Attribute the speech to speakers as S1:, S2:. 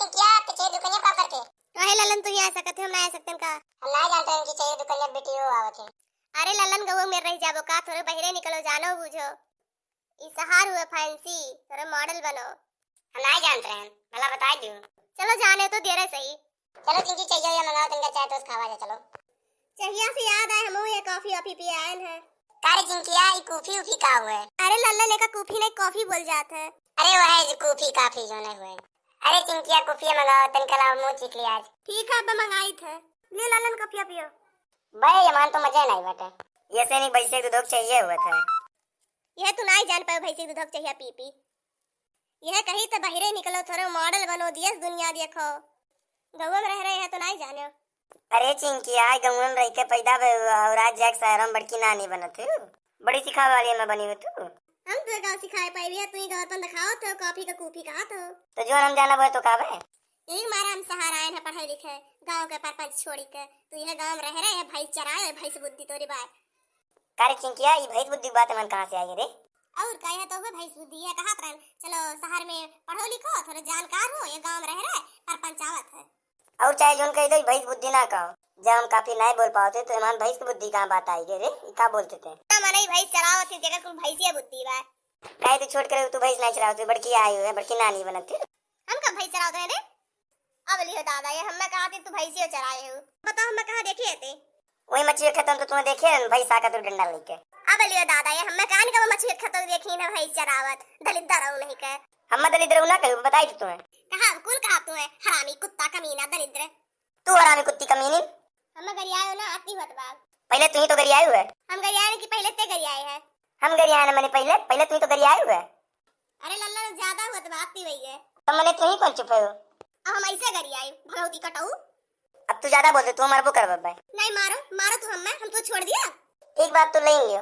S1: चिंकिया ते चाहिए दुकनिया पा करके
S2: काहे ललन तू आ सकत है हम ना आ सकतन का
S1: हम ना जानते हैं कि चाहिए दुकनिया बेटियो आवत है।
S2: अरे ललन गवो में रह जाबो का थोड़े बहरे निकलो जानो बुझो ई सहार हुए फैंसी थोड़े मॉडल बनो।
S1: हम ना जानते हैं भला बता दो।
S2: चलो जाने तो दे रहे सही।
S1: चलो चिंकी चाहिए या मंगाओ तनका चाय तो खावा जा चलो।
S2: चाहिए से याद आए हम ये कॉफी ऑफी पी आए हैं।
S1: कारे चिंकिया ई कॉफी उफी का हुए?
S2: अरे ललन का कॉफी नहीं कॉफी बोल जात है।
S1: अरे वो है कॉफी काफी जो नहीं हुए। अरे चिंकिया कॉफी मंगाओ तनका ला मुंह चिक लिया आज।
S2: ठीक है अब मंगाई थे ले ललन कॉफी पियो।
S1: भाई ये मान तो मजा नहीं बटे ये से नहीं भैंसे दूध चाहिए हुआ था।
S2: यह तू नहीं जान पाए भैंसे दूध चाहिए पी पी यह कहीं तो बहरे निकलो थोड़े मॉडल बनो दियस दुनिया देखो गाँव में रह रहे हैं तो नहीं जाने।
S1: अरे चिंकिया गाँव में रह के पैदा और आज जाके शहर में बड़की नानी बनत है बड़ी सिखावे वाली में बनी हुई तू।
S2: हम तो गाँव सिखाए पाए भी तू ही गाँव पर दिखाओ तो कॉफी का कूफी कहा
S1: तो जो हम जाना वो तो कावे
S2: यही मारा हम सहारा आए हैं पढ़े लिखे गाँव के परपंच छोड़ी के तो यह गाँव में रह रहे हैं भाई चराए भाई से बुद्धि तोरी बात।
S1: कारे चिंकिया ये भैंस बुद्धि बात मन कहाँ से आई रे?
S2: और कहे तो वो भैंस बुद्धि है कहा पर चलो शहर में पढ़ो लिखो थोड़ा जानकार हो ये गाँव में रह रहे परपंच आवत है।
S1: और चाहे जोन कह दो भैंस बुद्धि ना कहो जब हम काफी नहीं बोल पाते तो ईमान भैंस की बुद्धि कहाँ बात आई रे क्या बोलते थे?
S2: मने भैंस चराओ थी जगह कुल भैंसिया बुद्धि बा
S1: कहे तू छोड़ कर तू भैंस नहीं चराओ तू बड़की आई हुई है बड़की नानी बनत है।
S2: हम कब भैंस चराते हैं रे? अब लियो दादा ये हमें कहा थी तू भैंसियो चराए हो बताओ हमें कहाँ देखे थे?
S1: वही मछली खत्म तो तुम्हें देखे भैंस आकर तो डंडा लेके।
S2: अब लियो दादा ये हमें कहां का मछली खत्म देखी ना भैंस चरावत दलिद्र रहू नहीं के
S1: हम दलिद्र ना कहूं बताई तो तुम्हें
S2: कहा कुल कहा तू है हरामी कुत्ता कमीना दलिद्र
S1: तू हरामी कुत्ती कमीनी।
S2: हमें गरियायो ना आती होत बाग
S1: पहले तू ही तो गरियाई हुए।
S2: हम गरियाए कि पहले ते गरियाए है?
S1: हम गरियाए ना मैंने पहले तू ही तो गरियाई हुए।
S2: अरे लल्ला ज्यादा होत बा आती वही है
S1: तो मैंने तू ही कौन चुप है?
S2: अब हम ऐसे गरियाए भगवती कटाऊ।
S1: अब तू ज्यादा बोलते तू हमारे को कर बब्बा
S2: नहीं मारो मारो तू हम तो छोड़ दिया।
S1: एक बात तो लेंगे